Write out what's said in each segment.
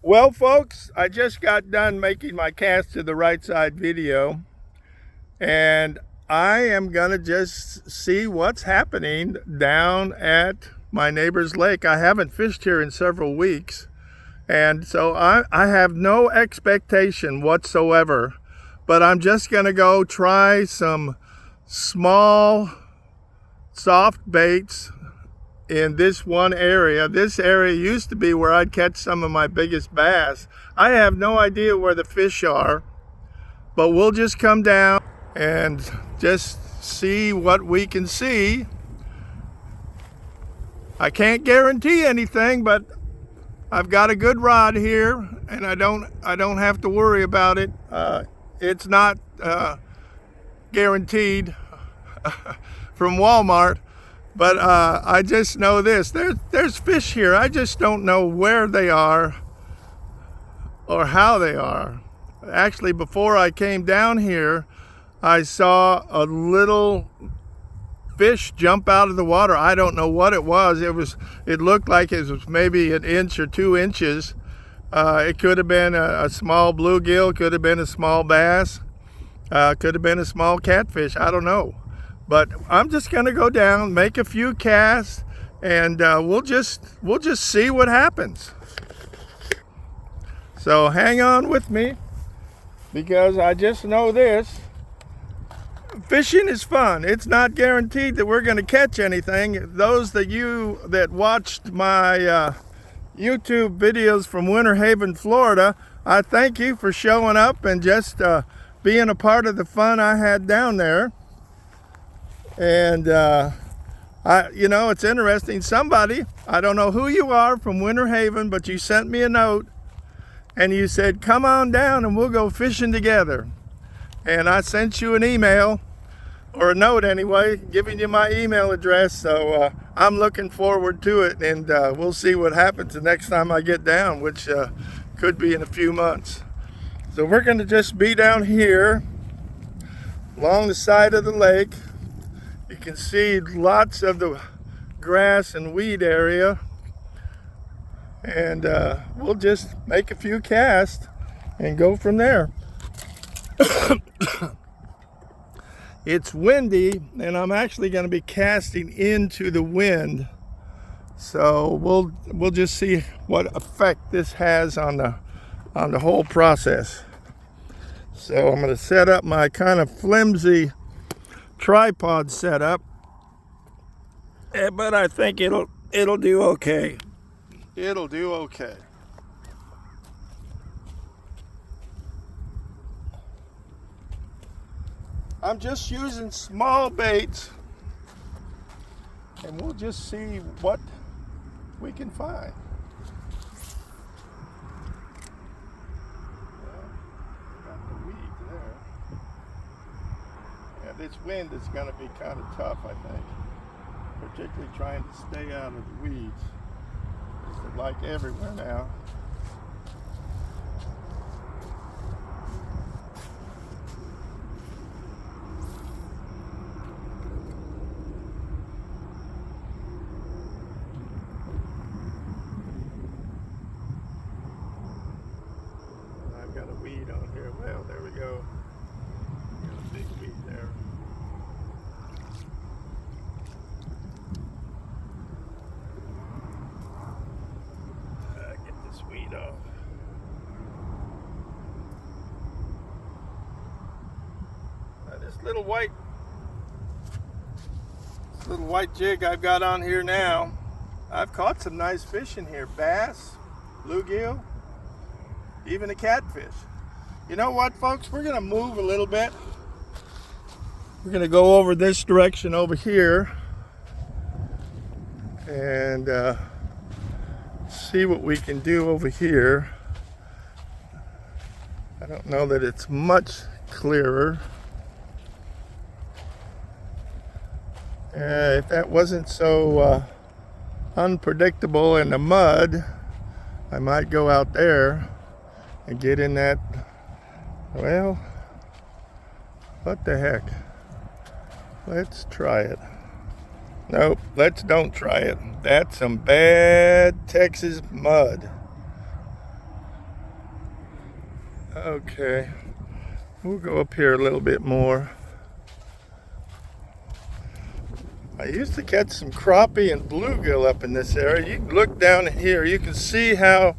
Well, folks, I just got done making my cast to the right side video, and I am gonna just see what's happening down at my neighbor's lake. I haven't fished here in several weeks, and so I have no expectation whatsoever, but I'm just gonna go try some small soft baits in this one area. This area used to be where I'd catch some of my biggest bass. I have no idea where the fish are, but we'll just come down and just see what we can see. I can't guarantee anything, but I've got a good rod here, and I don't have to worry about it. It's not guaranteed from Walmart. But I just know this, there's fish here. I just don't know where they are or how they are. Actually, before I came down here, I saw a little fish jump out of the water. I don't know what it was. It looked like it was maybe an inch or 2 inches. It could have been a small bluegill, could have been a small bass, could have been a small catfish. I don't know. But I'm just gonna go down, make a few casts, and we'll just see what happens. So hang on with me, because I just know this: fishing is fun. It's not guaranteed that we're gonna catch anything. Those that watched my YouTube videos from Winter Haven, Florida, I thank you for showing up and just being a part of the fun I had down there. And it's interesting. Somebody, I don't know who you are from Winter Haven, but you sent me a note and you said, come on down and we'll go fishing together. And I sent you an email, or a note anyway, giving you my email address. So I'm looking forward to it, and we'll see what happens the next time I get down, which could be in a few months. So we're going to just be down here along the side of the lake. You can see lots of the grass and weed area, and we'll just make a few casts and go from there. It's windy, and I'm actually going to be casting into the wind, so we'll just see what effect this has on the whole process. So I'm going to set up my kind of flimsy tripod setup, but I think it'll do okay. It'll do okay. I'm just using small baits, and we'll just see what we can find. This wind is going to be kind of tough, I think, particularly trying to stay out of the weeds. It's like everywhere now. I've got a weed on here. Well, there we go. Got a big weed there. Off. This little white jig I've got on here now, I've caught some nice fish in here. Bass, bluegill, even a catfish. You know what, folks? We're gonna move a little bit. We're gonna go over this direction over here and see what we can do over here. I don't know that it's much clearer. If that wasn't so unpredictable in the mud, I might go out there and get in that. Well, what the heck? Let's try it. Nope, don't try it. That's some bad Texas mud. Okay, we'll go up here a little bit more. I used to catch some crappie and bluegill up in this area. You can look down here, you can see how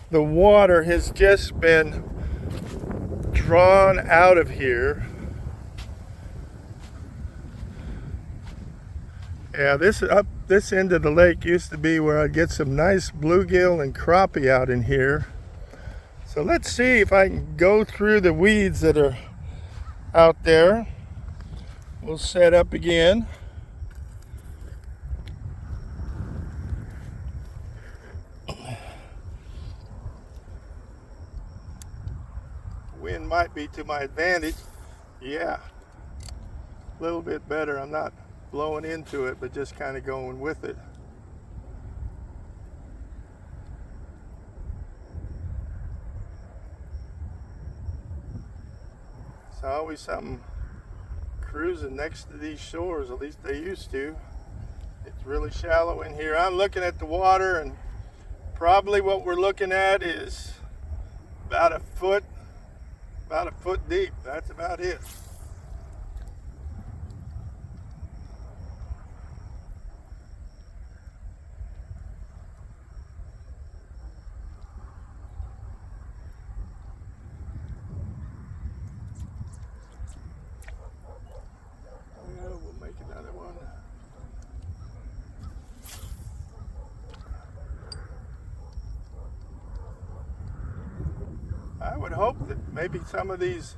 the water has just been drawn out of here. Yeah, this end of the lake used to be where I'd get some nice bluegill and crappie out in here. So let's see if I can go through the weeds that are out there. We'll set up again. Wind might be to my advantage. Yeah, a little bit better. I'm not blowing into it, but just kind of going with it. It's always something cruising next to these shores, at least they used to. It's really shallow in here. I'm looking at the water, and probably what we're looking at is about a foot deep. That's about it. We'll make another one. I would hope that maybe some of these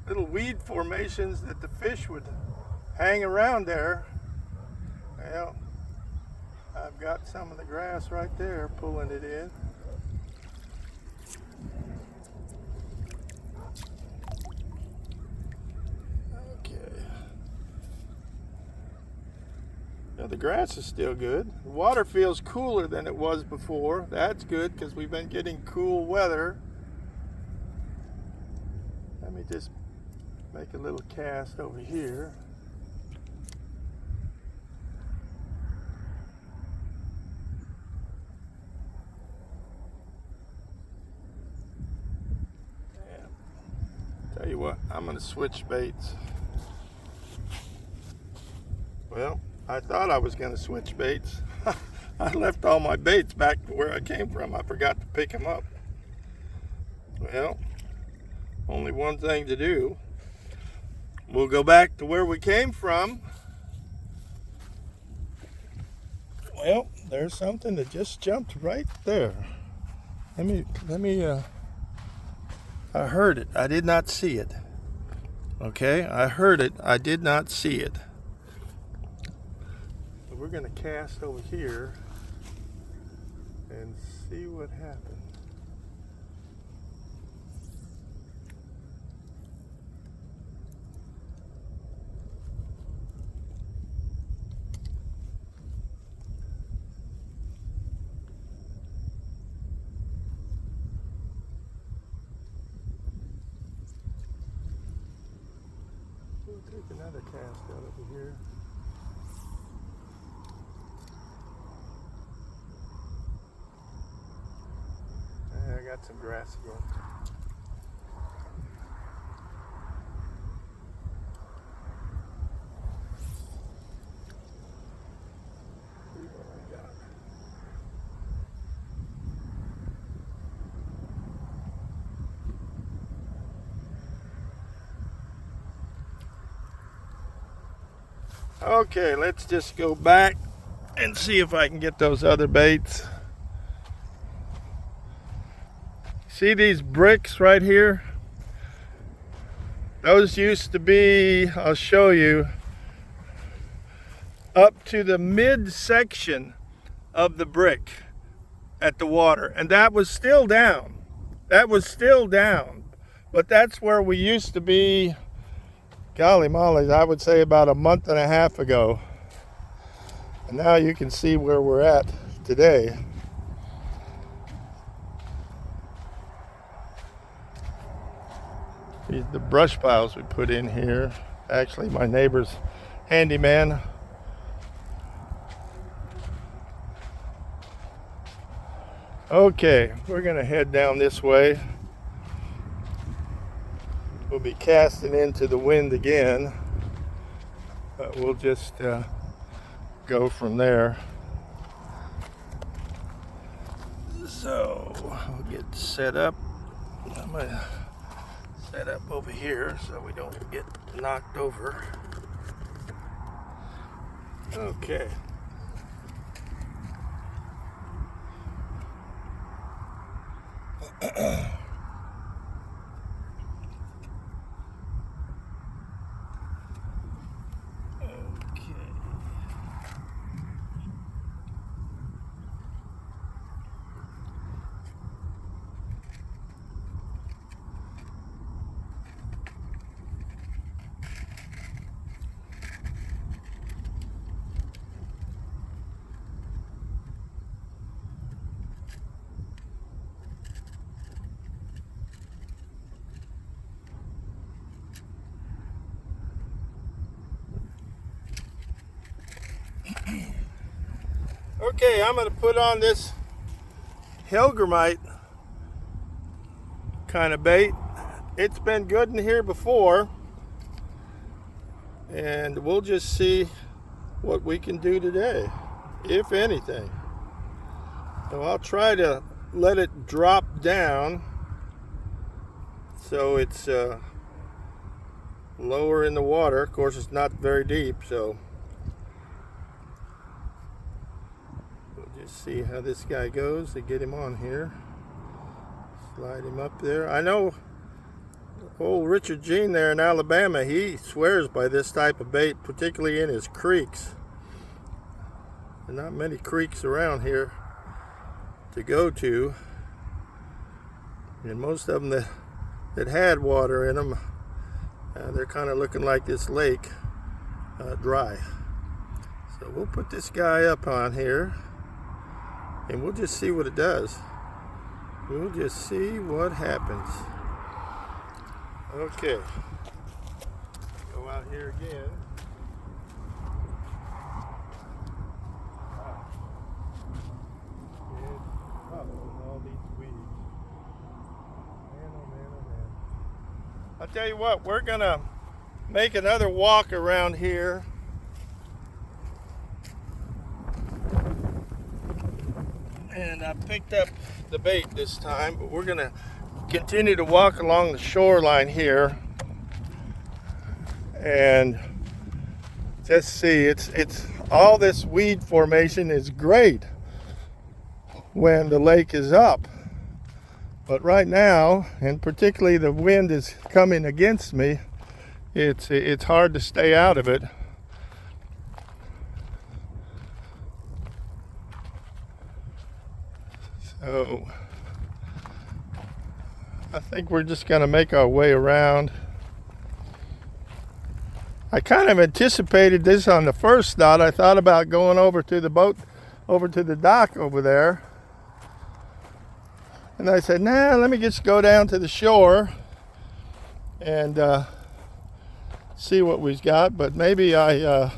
little weed formations that the fish would hang around there. Well, I've got some of the grass right there pulling it in. Okay. Now the grass is still good. The water feels cooler than it was before. That's good because we've been getting cool weather. Let me just make a little cast over here. And tell you what, I'm going to switch baits. Well, I thought I was going to switch baits. I left all my baits back to where I came from. I forgot to pick them up. Well, only one thing to do. We'll go back to where we came from. Well, there's something that just jumped right there. Let me I heard it. I did not see it. Okay, I heard it. I did not see it. So we're going to cast over here and see what happens. We'll take another cast out over here. I got some grass again. See what I got. Okay, let's just go back and see if I can get those other baits. See these bricks right here? Those used to be, I'll show you, up to the midsection of the brick at the water. And that was still down. That was still down. But that's where we used to be, golly mollies, I would say about a month and a half ago. And now you can see where we're at today. The brush piles we put in here. Actually, my neighbor's handyman. Okay, we're gonna head down this way. We'll be casting into the wind again, but we'll just go from there. So we'll get set up. I'm gonna set up over here so we don't get knocked over. Okay. Okay, I'm going to put on this Hellgrammite kind of bait. It's been good in here before, and we'll just see what we can do today, if anything. So I'll try to let it drop down so it's lower in the water. Of course, it's not very deep, so see how this guy goes to get him on here. Slide him up there. I know old Richard Jean there in Alabama, he swears by this type of bait, particularly in his creeks. There are not many creeks around here to go to, and most of them that had water in them, they're kind of looking like this lake, dry. So we'll put this guy up on here, and we'll just see what it does. We'll just see what happens. Okay. Go out here again. It's up with all these weeds. Man, oh man, oh man. I'll tell you what, we're gonna make another walk around here. And I picked up the bait this time, but we're gonna continue to walk along the shoreline here and just see. It's all this weed formation is great when the lake is up, but right now, and particularly the wind is coming against me, it's hard to stay out of it. So I think we're just going to make our way around. I kind of anticipated this on the first thought. I thought about going over to the boat, over to the dock over there. And I said, nah, let me just go down to the shore and see what we've got. But maybe I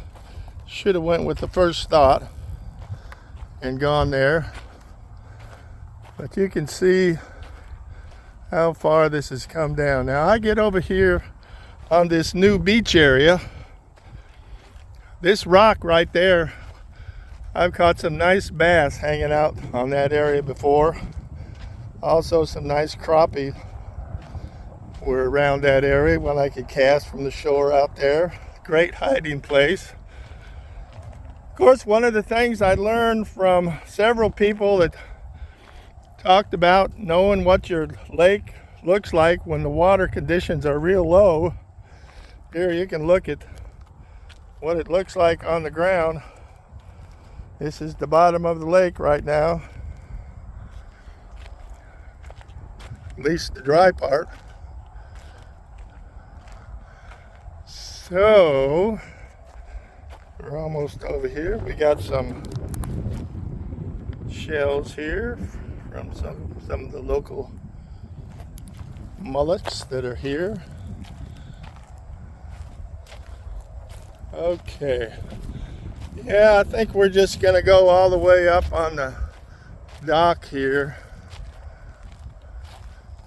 should have went with the first thought and gone there. But you can see how far this has come down. Now I get over here on this new beach area. This rock right there, I've caught some nice bass hanging out on that area before. Also some nice crappie were around that area when I could cast from the shore out there. Great hiding place. Of course, one of the things I learned from several people that talked about knowing what your lake looks like when the water conditions are real low. Here you can look at what it looks like on the ground. This is the bottom of the lake right now, at least the dry part. So we're almost over here. We got some shells here from some of the local mullets that are here. Okay. Yeah, I think we're just gonna go all the way up on the dock here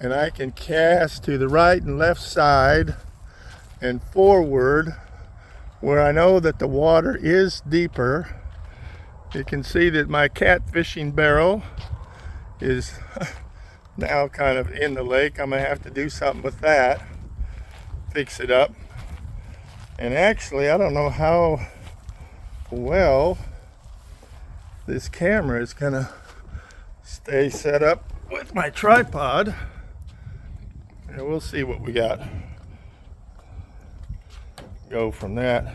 and I can cast to the right and left side and forward where I know that the water is deeper. You can see that my catfishing barrel is now kind of in the lake. I'm gonna have to do something with that, fix it up. And actually, I don't know how well this camera is gonna stay set up with my tripod. And we'll see what we got. Go from that.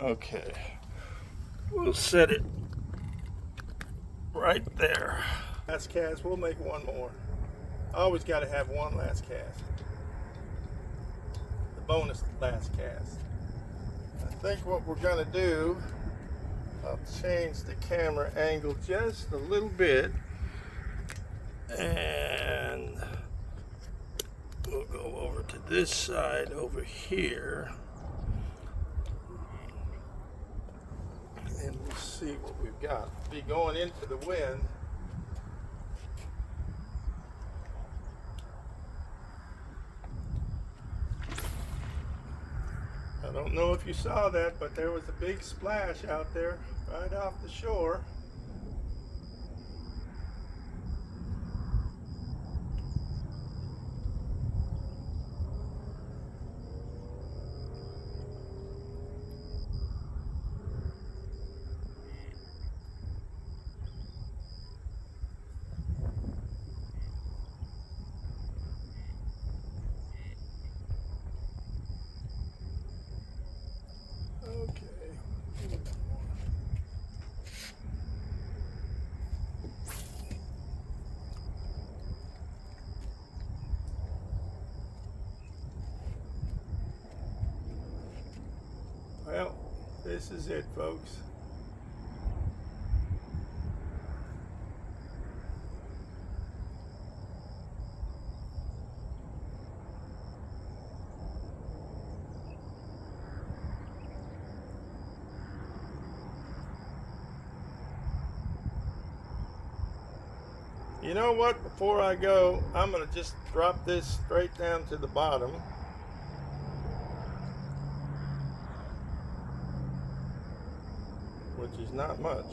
Okay, we'll set it right there. Last cast, we'll make one more. I always got to have one last cast. The bonus last cast. I think what we're gonna do, I'll change the camera angle just a little bit, and we'll go over to this side over here, and we'll see what we've got. Be going into the wind. I don't know if you saw that, but there was a big splash out there right off the shore. Well, this is it, folks. You know what? Before I go, I'm going to just drop this straight down to the bottom. Which is not much.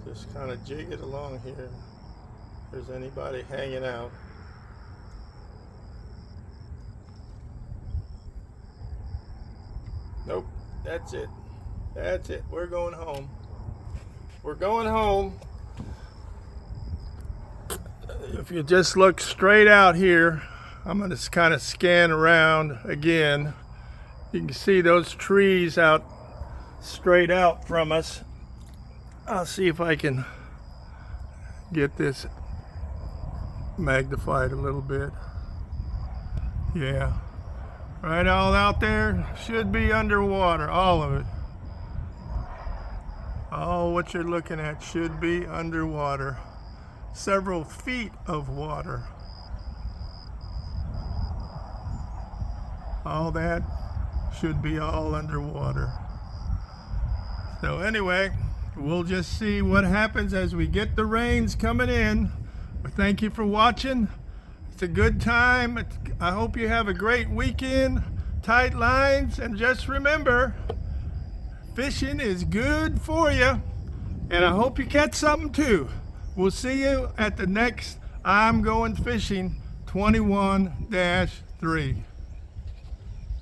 Just kind of jig it along here. If there's anybody hanging out. Nope, that's it. That's it. We're going home. We're going home. If you just look straight out here, I'm going to kind of scan around again. You can see those trees out straight out from us. I'll see if I can get this magnified a little bit. Yeah. Right all out there should be underwater, all of it. All what you're looking at should be underwater. Several feet of water. All that should be all underwater. So anyway, we'll just see what happens as we get the rains coming in. But thank you for watching. It's a good time. I hope you have a great weekend. Tight lines, and just remember, fishing is good for you. And I hope you catch something too. We'll see you at the next I'm Going Fishing 21-3.